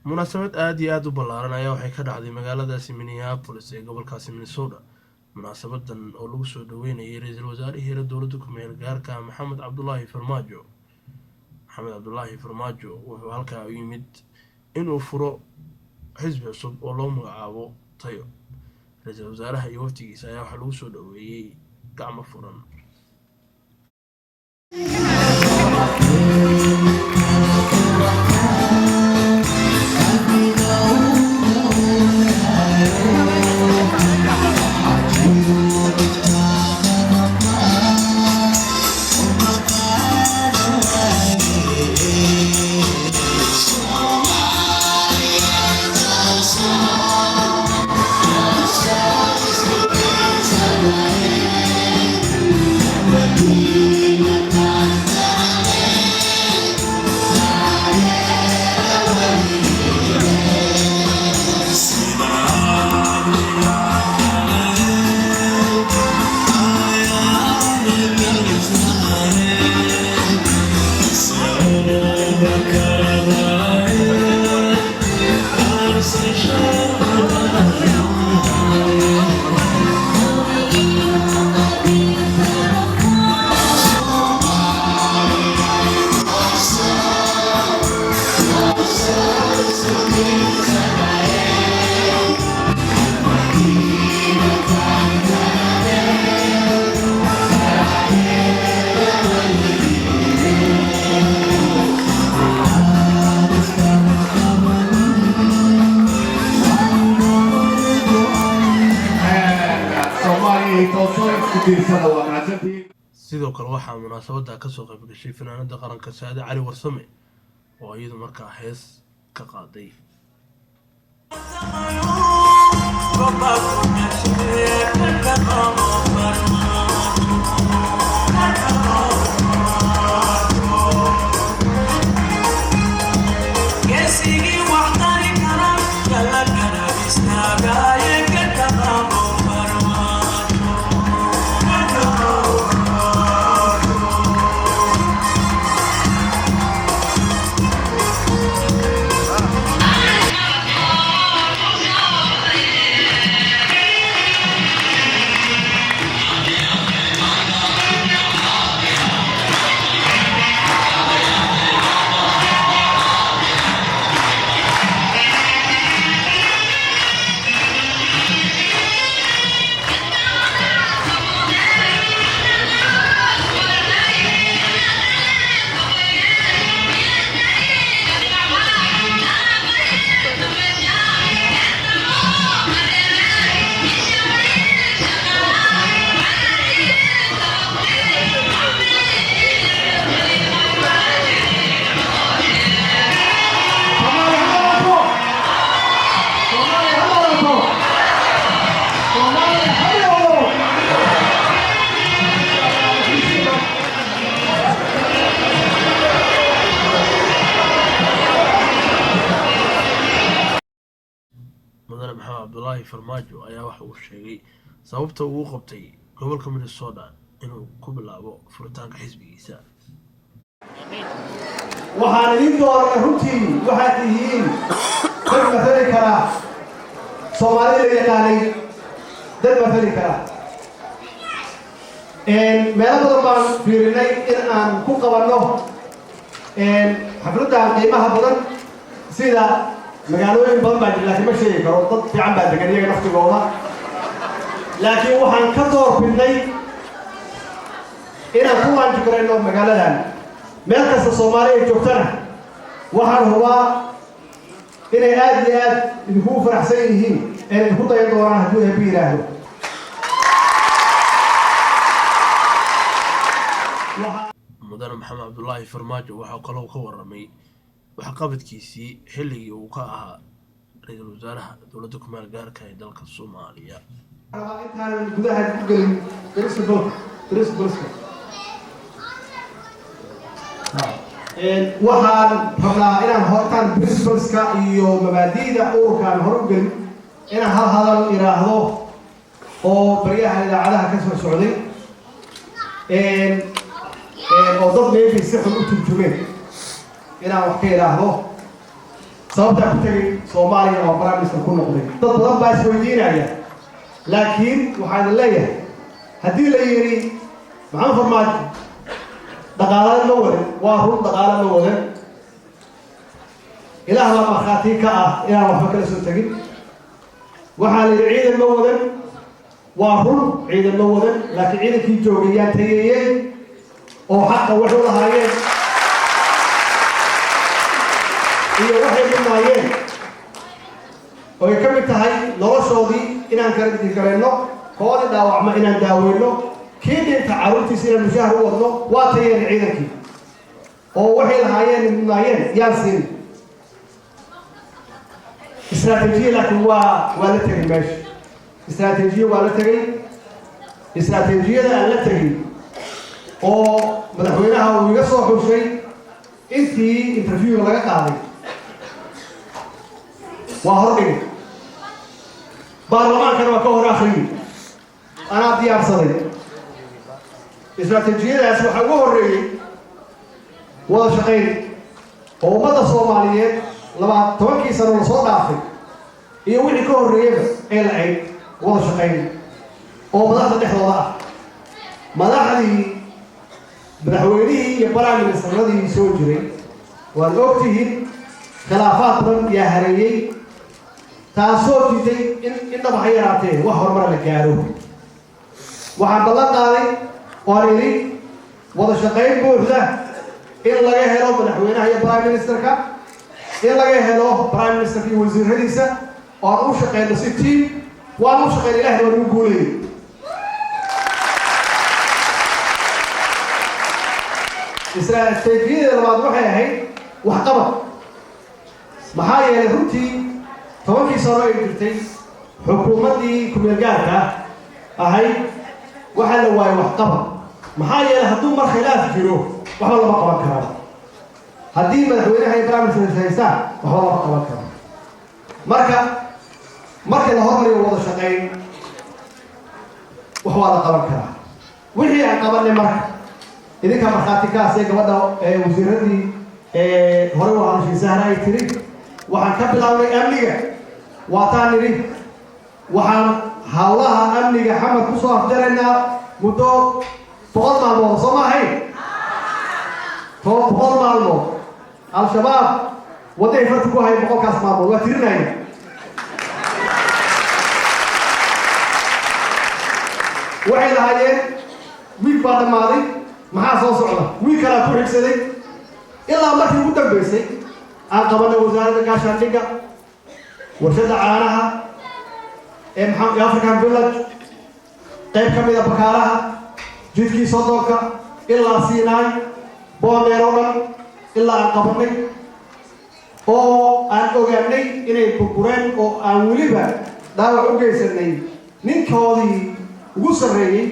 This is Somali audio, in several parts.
munaasabad aad iyo aad u ballaaran ayaa waxay ka dhacday magaaladaasi Minneapolis ee gobolkaasi Minnesota. Munaasabadan oo lagu soo dhaweynayay ra'iisul wasaarihii hore dowladda ku meel gaarka Maxamed Cabdullaahi Farmaajo. Maxamed Cabdullaahi Farmaajo wuxuu halkaa u yimid inuu furo xisbi cusub oo loo magacaabo Tayo. Ra'iisul wasaaraha iyo wafdigiisa ayaa waxaa lagu soo dhaweeyay gacmo furan. sidoo kale waxaa munaasabada ka soo qayb gashay fanaanada qaranka Saade Cali Warsame oo iyadu markaa hees ka qaaday. mudane Maxamed Cabdullaahi Farmaajo ayaa waxa uu sheegay sababta uu qabtay gobolka Minnesota inuu ku bilaabo furitaanka xisbigiisa. waxaan idin dooranay runtii waxaad tihiin dad matali kara Soomaalida yaqaanay dad matali kara meelo badan baan fiirinay in aan ku qabanno xafladdan qiimaha badan sida magaalooyin badan baa jira laakiin ma sheegi karo dad fiican baa degan iyaga naftigooda laakiin waxaan ka doorbidnay inaan ku waanjikarayno magaaladan meel kasta Soomaali ay joogtana waxaan hubaa inay aad iyo aad idinku faraxsan yihiin inay idinku dayan doonaan hadduu eebbi yidhaahdo. mudane Maxamed Cabdullaahi Farmaajo waxaa kaloo ka warramay waxqabadkiisii xilligii uu ka ahaa ra'iisul wasaaraha dowladda ku meel gaarka ee dalka Soomaaliya. intaan gudaha ku gelin principalska waxaan rabnaa inaan hortaan principalska iyo mabaadi'da ururkaan hor u gelin inaan hal hadal iraahdo oo baryaha idaacadaha ka soo socday oo dad maybe si xun u turjumeen inaan wax ka iraahdo sababta ku tagay Soomaaliya oo barnaamijka ku noqday dad badan baa isweydiinaya laakiin waxaan leeyahay haddii la yiri maxaan farmaajo dhaqaalaha ma wada waa run dhaqaalaha ma wada ilaah la markhaati ka ah inaan waxba kala soo tagin waxaa la yiri ciidan ma wadan waa run ciidan ma wadan laakiin ciidankii joogayaan tageeyay oo xaqa wuxuu lahaayeen iyo waxay dhimaayeen oo ay ka mid tahay noloshoodii inaan kala digarayno koodi dhaawacma inaan daaweyno kii dhinta carruurtiisa inaan mushahar u wadno waa tayeen ciidankii oo waxay lahaayeen dhimaayeen yaan siin استراتيجية لكن ولا تجي ماشي استراتيجية ولا تجي استراتيجية لا تجي أو مدحوينها ويقصوا شيء أنتي انترفيو ولا قاعد وهربي برلمان كانوا كهر آخرين أنا بدي أفصل استراتيجية أسمع وهربي ولا شقين هو مدى الصوماليين لما توكي سنة صوت أفريقيا يوحي كون ريبة إلى عيد ولا شقين أو مداخل الإحراضات مداخل بدحوينيه يبرع من السنة دي يسوي جري والوقته خلافات من يهريي تاسوت جدي إن بحيراتين وحور مرة لكاروه وعند الله قالي قالي ولا شقين بوحدة إلا لقى هلو بدحوينها يبرع من السركة إن laga helo prime minister iyo wasiiradiisa oo u shaqeeyo si team waa u shaqeeyo Ilaahay oo ugu guuleeyay istaraatiijiyada labaad waxay ahayd wax qabad maxaa yeelay runtii 10 sano ay jirtay xukuumadii ku-meelgaarka ahayd waxa la waayay wax qabad maxaa yeelay hadduu mar khilaaf jiro waxba lama qaban karo haddii madaxweynaha ay barnaamijka haystaan waxba lama qaban karo marka la hormariyo wada shaqeyn wax waa la qaban karaa wixii aan qabanay marka idinka markhaati ka ah gabadha wasiiradii hore u hadashay Sahra ay tiri waxaan ka bilaabnay amniga waataan nidhi waxaan hawlaha amniga xamar ku soo afjaraynaa muddo 100 maalmood soo ma ahayn 100 maalmood al-shabaab waday fartu ku hay 100 kaas maalmood waa tirinaya waxay lahaayeen wiil baa dhamaaday maxaa soo socda wiil kala ku xigsaday ilaa markii ugu dambeysay aan qabanay wasaaradda gaashaandhigga warshada caanaha ee maxamed African Village qayb ka mid ah bakaaraha jidkii Sodonka ilaa Sinai Boonero dhan ilaa aan qabanay oo aan ogaanay inay burbureen oo aan weliba dhaawac u geysanay ninkoodii ugu sarreeyay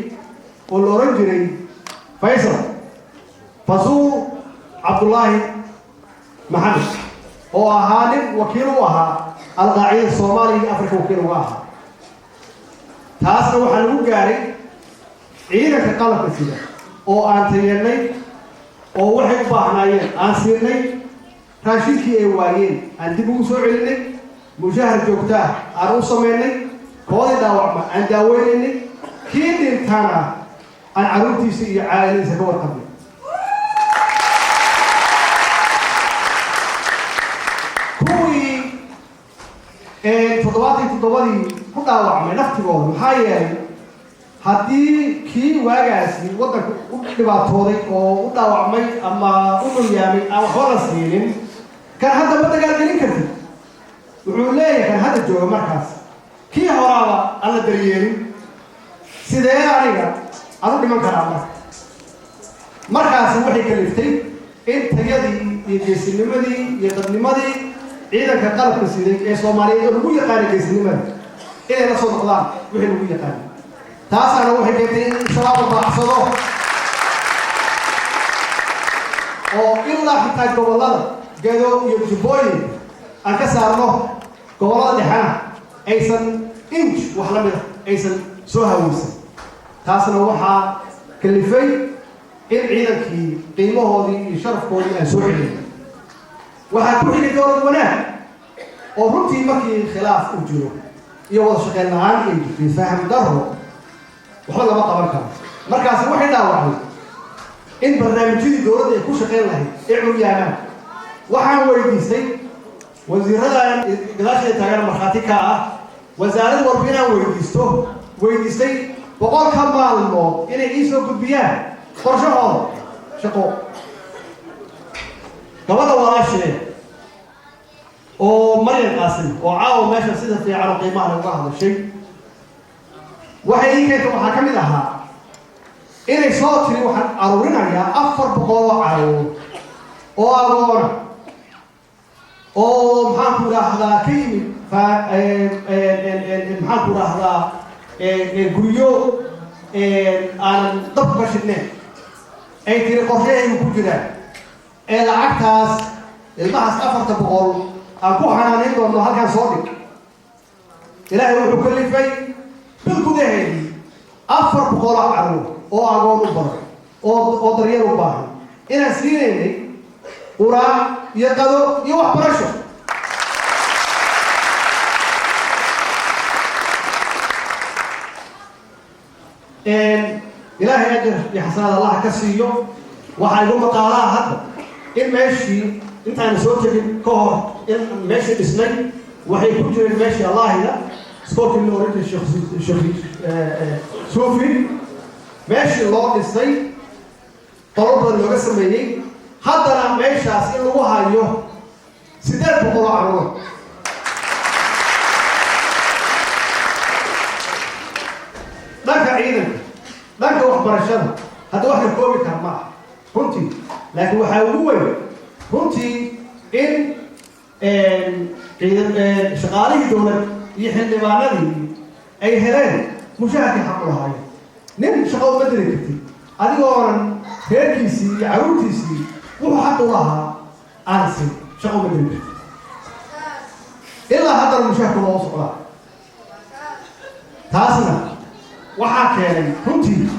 oo la oran jiray Faisal Fasuur Abdullahi Maxamed oo ahaa nin wakiil u ahaa al-Qaacida Soomaaliya iyo Afrika wakiil uga ahaa taasna waxaa lagu gaaray ciidanka qalabka sida oo aan tayeennay oo waxay u baahnaayeen aan siinay raashinkii ay waayeen aan dib ugu soo celinay mushahar joogta aan u sameynay koodii dhaawacma aan daaweynay kii dhintaana aan carruurtiisa iyo caaidiisa ka warqabnay kuwii 77 ku dhaawacmay naftigooda maxaa yeelay haddii kii waagaasi waddanka u dhibaatooday oo u dhaawacmay ama u dhulyaamay aan waxba la siinin kan hadda ma dagaalgelin kartid wuxuu leeyahay kan hadda jooga markaas kii horaaba aan la daryeelin sidee aniga aan u dhiman karaa markaasi waxay kaliftay in tayadii iyo geesinimadii iyo dadnimadii ciidanka qalabka siday ee Soomaaliyeed oo lagu yaqaan geesinimada inay la soo noqdaan wixii lagu yaqaan taasana waxay keentay in shabaab baacsado oo ilaa xitaa gobolada Gedo iyo Jubbooyin aan ka saarno gobolada dhexana aysan inch wax la mid ah aysan soo haweysan taasna waxaa kalifay in ciidankii qiimahoodii iyo sharafkoodii aan soo celin waxaa ku xigay dowlad wanaag runtii markii khilaaf uu jiro iyo wada shaqayn la'aan ay jirtay faham darro waxba lama qaban karo markaasi waxay dhaawacday in barnaamijyadii dowladda ay ku shaqayn lahayd ay curyaamaan waxaan weydiistay wasiiradan gadaasheeda taagan markhaati ka ah wasaaradda walba inaan weydiistay 100 maalmood inay ii soo gudbiyaan qorshahooda shaqo gabadha walaashee oo Maryam Qaasim oo caawa meesha sida fiican oo qiimaha lagu hadashay waxay ii keentay waxaa ka mid ahaa inay soo tiri waxaan aruurinayaa 400 caawo oo agoona oo maxaan ku raahdaa ka yimid maxaan ku raahdaa guryo aan dab ka shidneen ay tiri qorsheeyay ku jiraan lacagtaas ilmahaas 400 aan ku xanaaneyn doono halkaan soo dhig ilaahay wuxuu kalifay bil gudaheedii 400 carruur oo agoon u badan oo daryeel u baahan inaan siineynay quraan iyo qado iyo waxbarasho ilaahay ajir iyo xasanaad allah ka siiyo waxaa igu maqaalaa hadda in meeshii intaan soo tegin ka hor in meeshii dhisnay waxay ku jireen meeshii allahida iskoolkii loo oran jiray suufi meeshii loo dhisay qolo badan looga sameeyey haddana meeshaas in lagu hayo 800 carruur dhanka ciidanka dhanka waxbarashada hadda wax la koobi kara ma aha runtii laakiin waxaa ugu weyn runtii in shaqaalihii dowlad iyo xildhibaanadii ay heleen mushaharkii xaq u lahaayeen nin shaqo uma diri kartid adigoonan reerkiisii iyo carruurtiisii wuxuu xaq u lahaa aan siin shaqo uma diri kartid ilaa haddana mushaharku loo socdaa taasna waxaa keenay runtii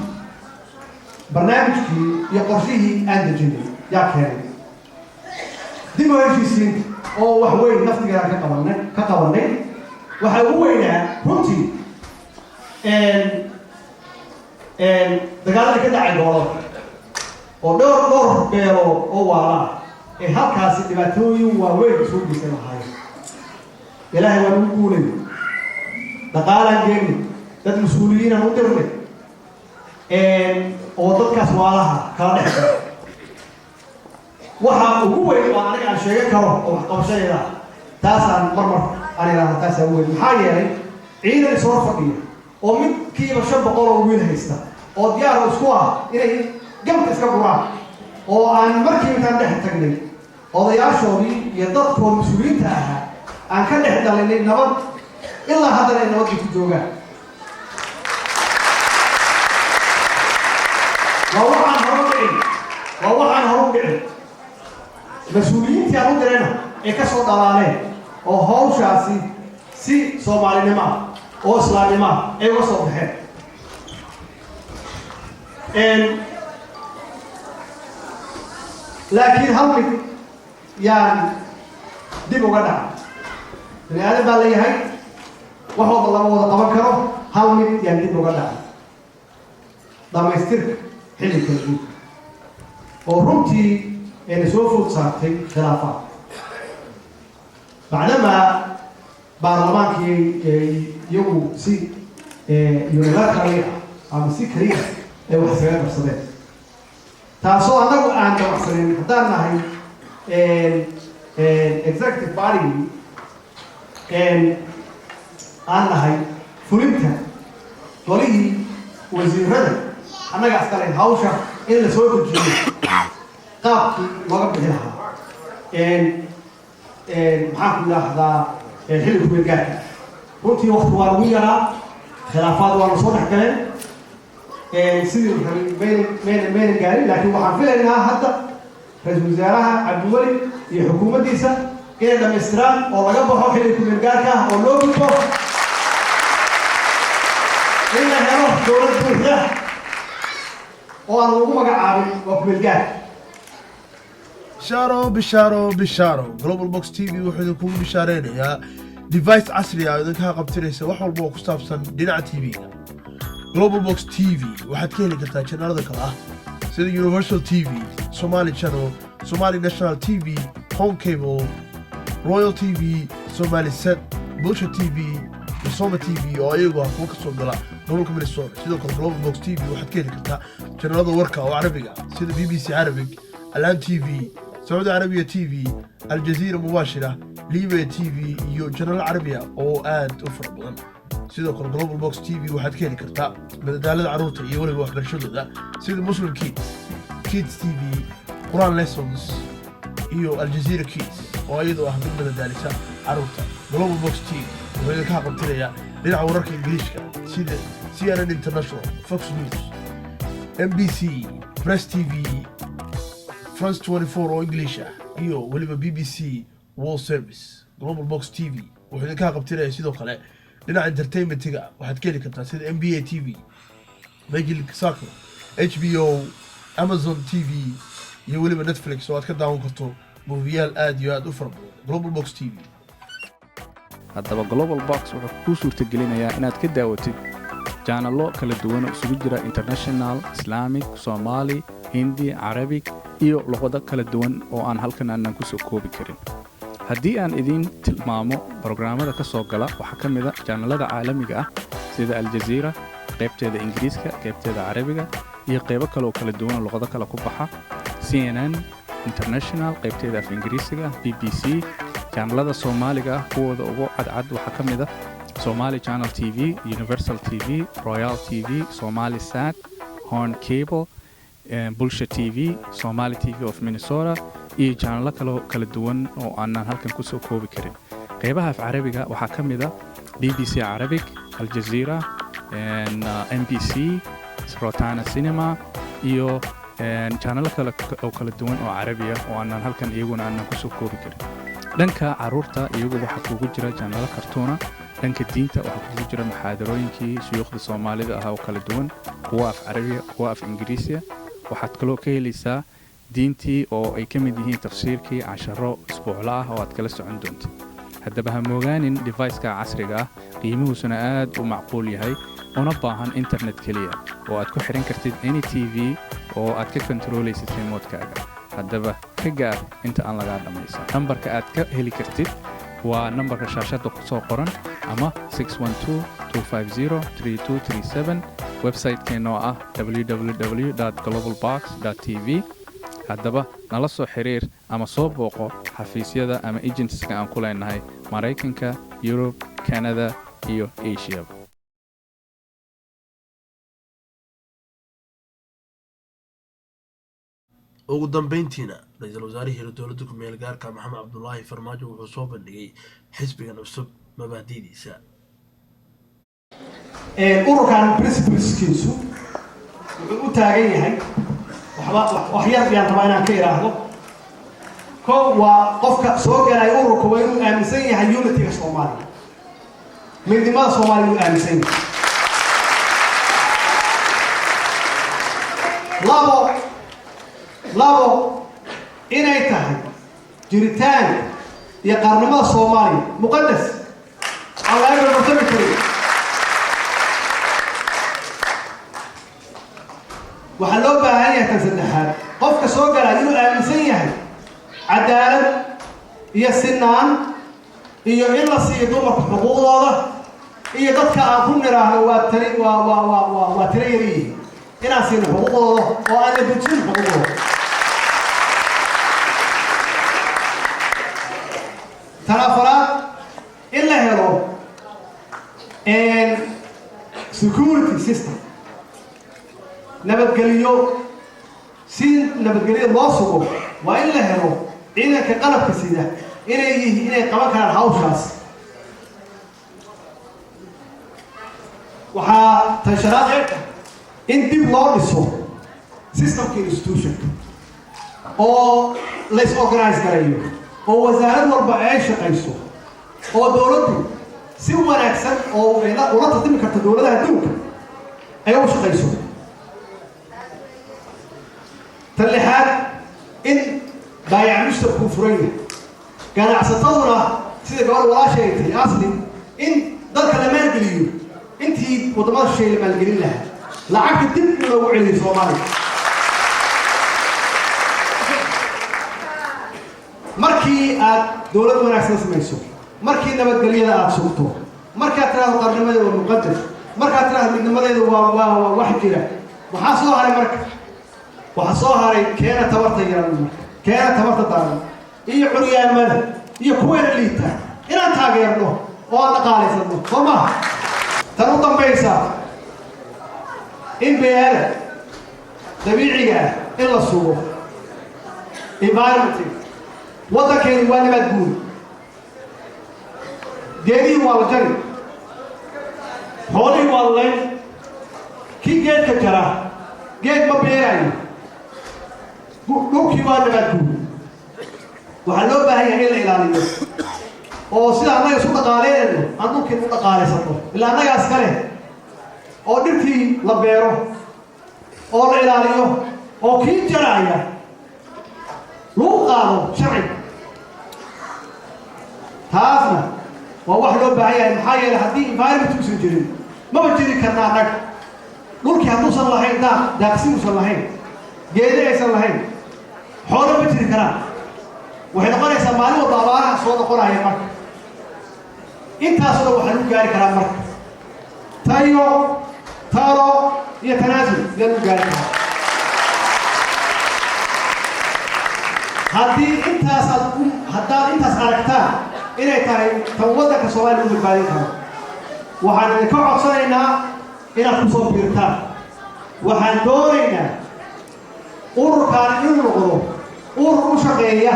barnaamijkii iyo qorshihii aan dejinay yaa keenay dib u heshiisiinta oo wax weyn naftigeeda ka qabanay waxaa ugu weynaa runtii dagaaladii ka dhacay gobolada oo dhowr beero oo waalaa ee halkaasi dhibaatooyin waaweyn soo geysan lahaayeen ilaahay waa nagu guulay dhaqaalaan geeni dad mas-uuliyiinaan u dirnay oo dadkaas waalaha kala dhex gala waxaa ugu weyn oo aniga aan sheegan karo oo waxqabashadeeda taasaan marmar aan idhaahda taasaa ugu weyn maxaa yeelay ciidan isoo fadhiya oo midkiiba 500 oo wiil haysta oo diyaar isku ah inay gamta iska guraan oo aan markii intaan dhex tagnay odayaashoodii iyo dadkooda mas-uuliyiinta ahaa aan ka dhex dhalinay nabad ilaa haddana ay nabadda ku joogaan waa waxaan horu dhicin mas-uuliyiintii aan u dirayna ay ka soo dhalaaleen oo hawshaasi si soomaalinimo ah oo islaamnimo ah ay uga soo baxeen laakiin hal mid yaan dib uga dhaca bani aadan baa leeyahay wax walba lama wada qaban karo hal mid yaan dib uga dhaca dhamaystirka xilli kala guud oo runtii ayna soo food saartay khilaafaad bacdamaa baarlamaankii iyagu si unilateral ama si kaliya ay wax isaga qabsadeen taasoo annagu aan dabacsanin haddaan nahay executive body aan nahay fulinta golihii wasiirada annaga askaleyn hawsha in la soo dejiyo qaabkii looga bixi lahaa maxaan ku idhaahdaa xilli ku-meelgaarka runtii wakti waa lagu yaraa khilaafaad waa la soo dhex galeen sidii maynan gaarin laakiin waxaan filaynaa hadda ra-iisul wasaaraha cabdiweli iyo xukuumaddiisa inay dhammaystiraan oo laga baxo xilli ku-meelgaarka ah oo loo gudbo in la helo dowlad buuxda oo aan lagu magacaabin waa ku-meelgaar bishaaro global box tv wuxuu kugu bishaareynaya device casri ah oo idinka qabtiraysa wax walba oo ku saabsan dhinaca tv-ga global box tv waxaad ka heli kartaa channelada kale ah sida universal tv somali channel somali national tv home cable royal tv somali set bulsha tv iyo soma tv oo ayagu ah kuwa ka soo gala gobolka minnesota sidoo kale global box tv waxaad ka heli kartaa channelada warka oo carabiga sida bbc arabic alan tv sacuudi arabiya tv aljazeera mubashira libiya tv iyo channel carabiya oo aad u fara badan sidoo kale global box tv waxaad ka heli kartaa madadaalada carruurta iyo weliba waxbarashadooda sida muslim kids tv quran lessons iyo aljazeera kids oo iyadoo ah mid madadaalisa carruurta global box tv wuxuu idinka qabtirayaa dhinaca wararka ingiriishka sida CNN International, Fox News, NBC, Press TV, France 24 oo English ah iyo weliba BBC World Service. Global Box TV wuxuu idinka qabtirayaa sidoo kale dhinaca entertainmentiga waxaad ka heli kartaa sida NBA TV, Major League Soccer, HBO, Amazon TV iyo weliba Netflix oo aad ka daawan karto muufiyaal aad iyo aad u fara badan. Global Box TV haddaba global box wuxuu kuu suurtagelinayaa inaad ka daawatid jaanalo kala duwan oo isugu jira international islamic somali hindi carabic iyo luqado kala duwan oo aan halkan aanan ku soo koobi karin haddii aan idiin tilmaamo brograamada ka soo gala waxaa ka mid a jaanalada caalamiga ah sida aljazeera qaybteeda ingiriiska qaybteeda carabiga iyo qaybo kale oo kala duwan oo luqado kale ku baxa CNN international qaybteeda af ingiriisiga BBC channelada Soomaaliga kuwooda ugu cadcad waxaa ka mid ah Somali Channel TV, Universal TV, Royal TV, Somali Sat, Horn Cable, Bulsha TV, Somali TV of Minnesota iyo channelo kala duwan oo aanan halkan ku soo koobi karin qaybaha af carabiga waxaa ka mid ah BBC Arabic, Al Jazeera, NBC, Rotana Cinema iyo channelo kala duwan oo carabi ah oo aanan halkan iyaguna aanan ku soo koobi karin dhanka carruurta iyagu waxaa kugu jira channelo kartuuna dhanka diinta waxaa kugu jira maxaadarooyinkii shuyuukhda soomaalida ah oo kala duwan kuwa af carabiya kuwa af ingiriisiya waxaad kaloo ka helaysaa diintii oo ay ka mid yihiin tafsiirkii casharo isbuucla ah oo aad kala socon doonta haddaba ha moogaanin deviceka casriga ah qiimihiisuna aad u macquul yahay una baahan internet keliya oo aad ku xihan kartid any tv oo aad ka kontroolaysid remotkaaga haddaba ka gaar inta aan lagaa dhammaysan nambarka aad ka heli kartid waa nambarka shaashadda ku soo qoran ama 612-250-3237 website-keena oo ah www.globalbox.tv haddaba nala soo xiriir ama soo booqo xafiisyada ama agencies-ka aan ku leenahay Maraykanka, Yurub, Canada iyo Asia. ugu dambeyntiina ra-iisul wasaarihii dowladda ku-meel gaarka maxamed cabdulaahi farmaajo wuxuu soo bandhigay xisbigan cusub mabaadi'diisa ururkan principleskiisu wuxuu u taagan yahay wax yar ayaan rabaa inaan ka idhaahdo kow waa qofka soo galay ururka waa inuu aaminsan yahay unitiga soomaaliya midnimada soomaaliya inuu aaminsan yahay labo inay tahay jiritaanka iyo qaranimada soomaaliya muqadas aan laga bartami karin waxaa loo baahan yahay tan saddexaad qofka soo galaa inuu aaminsan yahay cadaalad iyo sinaan iyo in la siiyo dumarka xuquuqdooda iyo dadka aan ku niraahno waa tiro yar yihiin inaan siino xuquuqdooda oo aan la dejin xuquuqdooda talafaraad in la helo security system nabadgeliyo si nabadgelyada loo sugo waa in la helo ciidanka qalabka sida inay qaban karaan hawshaas waxaa tasharaad in dib loo dhiso systemka institutionka oo lays organize garayo oo wasaarad walba ay shaqayso oo dowladdu si wanaagsan oo ula tartami karta dowladaha adduunka ay u shaqayso tan lixaad in بايع مشترك وفرية كان عصتونا سيدة قال ولا شيء أصلي إن ذلك لما الجليو أنتي وضمن الشيء لما الجليل لها لعبت الدب لو علي صومالي مركي دولة وناسة سميسو مركي نبت قليلة سوتو مركي تراه قرنمة والمقدس مركي تراه من نمرة واحد كده وحصوها على مركي وحصوها على كانت تورط يران كانت تورط دارن إيه عريان ماذا إيه كوين الليتا إن أنت غيرنه وأنا قالي سنه فما تنوطن بيسا إن بيانا طبيعي إلا الصوف environment وضع كان وانا مدبول جيدي والجري هولي والله كي جيد كجرا جيد ما بيراي دوكي وانا مدبول وحلو باهي هي الإلالية oo sida anaga isku dhaqaaleeyno aduunka inuu dhaqaaleysano ilaa anaga askare oo dhirtii la beero oo la ilaaliyo oo kii jaraya loo qaado sharci taasna waa wax loo baahan yahay maxaa yeelay haddii environment uusan jirin maba jiri karna annaga dhulkii hadduusan lahayn daaqsi uusan lahayn geedi aysan lahayn xoolo ma jiri karaan waxay noqonaysaa maalin walba abaaraha soo noqonaya marka intaasoo waxaa lagu gaari karaa marka tayo talo iyo tanaasul sidee lagu gaari karaa haddii haddaad intaas aragtaan inay tahay tan waddanka Soomaaliya lagu badbaadin karo waxaan idinka codsanaynaa inaad ku soo biirtaan waxaan doonaynaa ururkaan inuu noqdo urur u shaqeeya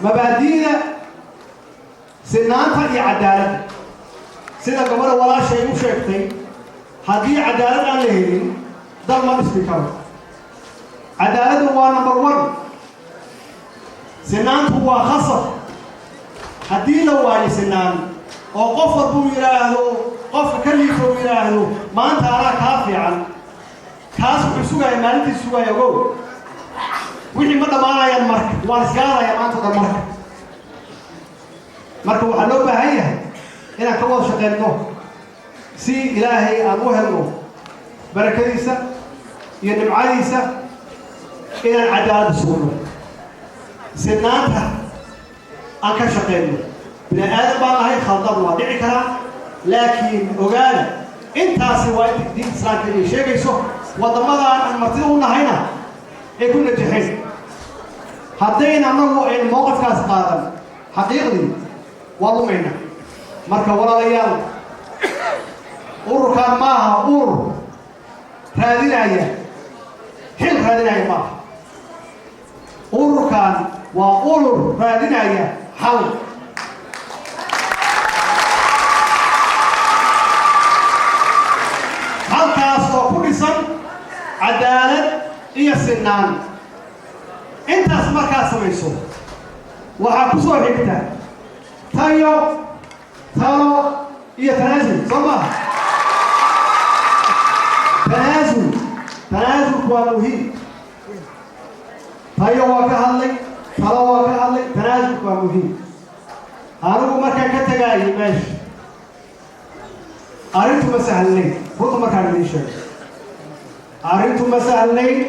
mabaadi'da sinaanta iyo cadaaladda sida gabadha walaashay u sheegtay haddii cadaalad aan la helin dal ma dhismi karo cadaaladdu waa number 1 sinaantu waa khasab haddii la waayo sinaan oo qof walbuu yidhaahdo qofka ka liifa uu yidhaahdo maanta anaa kaa fiican kaas wuxuu sugaya maalintii sugaya ogow wixii ma dhammaanayaan marka waan isgaadaya maanta dhan marka waxaa loo baahan yahay inaan ka wada shaqeyno si ilaahay aan u helno barakadiisa iyo nimcadiisa inaan cadaalad sugno sinaanta aan ka shaqeyno bini aadam baan lahay khaldan waa dhici karaa laakiin ogaada intaasi waa inta diinta islaamka ay sheegayso waddamadaan aan martida u nahayna ay ku najaxeen haddayna annagu aynu mowqifkaas qaadan xaqiiqdii waa lumayna marka walaalayaal ururkaan maaha urur raadinaya xil raadinaya maaha ururkaan waa urur raadinaya xal halkaas oo ku dhisan cadaalad iyo sinaan intaas markaad samayso waxaa ku soo xigta tayo talo iyo tanaasul soo maaha tanaasulku waa muhiim tayo waa ka hadlay talo waa ka hadlay tanaasulku waa muhiim anigu markaan ka tagaayay meesha arrintu ma sahlanayn runta markaan idiin sheego arrintu ma sahlanayn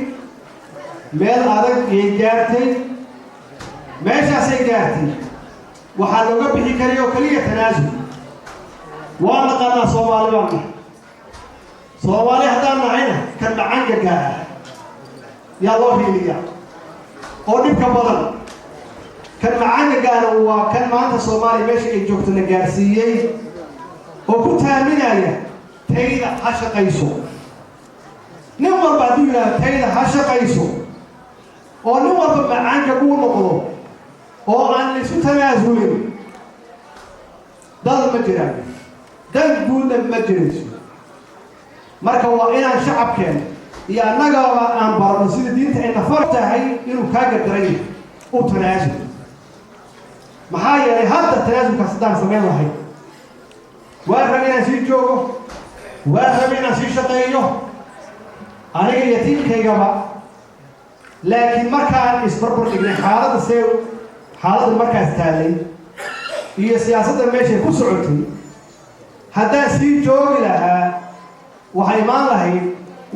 meel adag ayay gaartay meeshaasay gaartay waxaa looga bixi karay oo keliya tanaasul waa naqaanaa Soomaali baan nahay Soomaali haddaan nahayna kan macaanka gaara yaa loo hiiliyaa oo dhibka badan kan macaanka gaara waa kan maanta Soomaali meesha ay joogto la gaarsiiyey oo ku taaminaya tayda ha shaqayso nin walba hadduu yidhaahdo tayda ha shaqayso oo nin walba macaanka kuu noqdo oo aan isu tanaasulin dal ma jiraan dal guudna ma jirayso marka waa inaan shacabkeen iyo annagaba aan barno sida diinta ayna far tahay inuu kaa gardaray u tanaasul maxaa yeelay hadda tanaasulkaas haddaan samayn lahay waan rabay inaan sii joogo waan rabay inaan sii shaqeeyo aniga iyo tiimkaygaba laakiin markaan isbarbar dhignay xaaladda markaas taallay iyo siyaasadda meeshay ku socotay haddaan sii joogi lahaa waxay imaan lahayd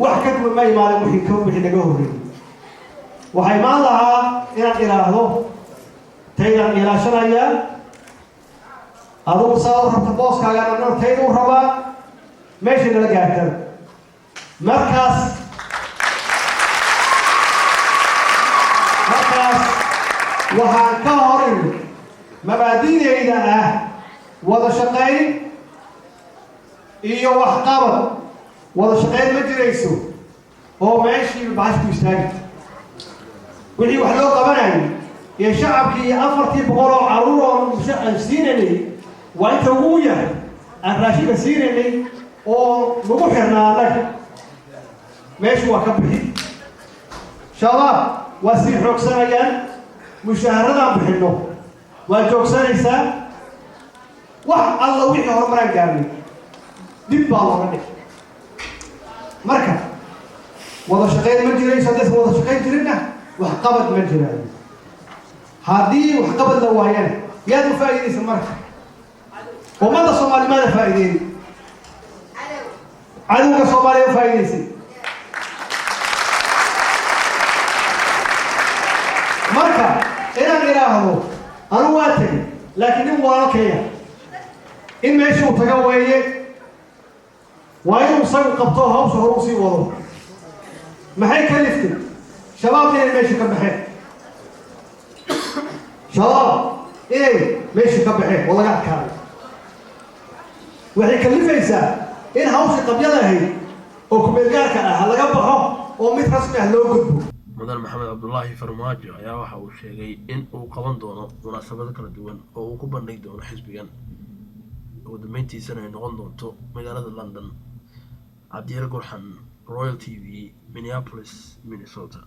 wax ka duwan ma imaadan wixii naga horreeyey waxay imaan lahaa inaan ilaahdo taydaan ilaashanayaa adugu saa u rabta booskaagaan tayda u rabaa meeshay nala gaartana markaas waxaan ka horin mabaadi'dayda ah wada shaqayn iyo waxqabad wada shaqayn ma jirayso oo meeshii baxashku istaagi wixii wax loo qabanayay iyo shacabkii iyo 400 oo caruur oo aan siinanay waa inta ugu yar aan raashinka siinanay oo lagu xirnaa annaga meeshu waa ka bixi shabaab waa sii xoogsanayaan mushaharadaan bixinno waa joogsanaysaa wax alla wixii horumaraan gaarnay dib baa looga dhigay marka wada shaqayn ma jirayso haddaysan wada shaqayn jirinna waxqabad ma jiraayo haddii waxqabad la waayana yaad u faa'iidaysa marka ummadda soomaalimaada faa'iideeyey cadowga soomaaliya u faa'iidaysay marka inaan idhaahdo anu waa tegay laakiin nin walaalkaya in meesha uu taga weeye waa inuu isagu qabto hawsha hore u sii wado maxay ka liftay shabaab inay meesha ka baxeen shabaab inay meesha ka baxeen oo laga adkaaday waxay kalifaysaa in hawsha qabyada ahayd oo kumeelgaarka ah laga baxo oo mid rasmi ah loo gudbo mudan maxamed cabdulaahi farmaajo ayaa waxa uu sheegay in uu qaban doono munaasabado kala duwan oo uu ku bandhigi doono xisbigan ugu dambeyntiisana ay noqon doonto magaalada London. Cabdiyar Gurxan, Royal TV, Minneapolis, Minnesota.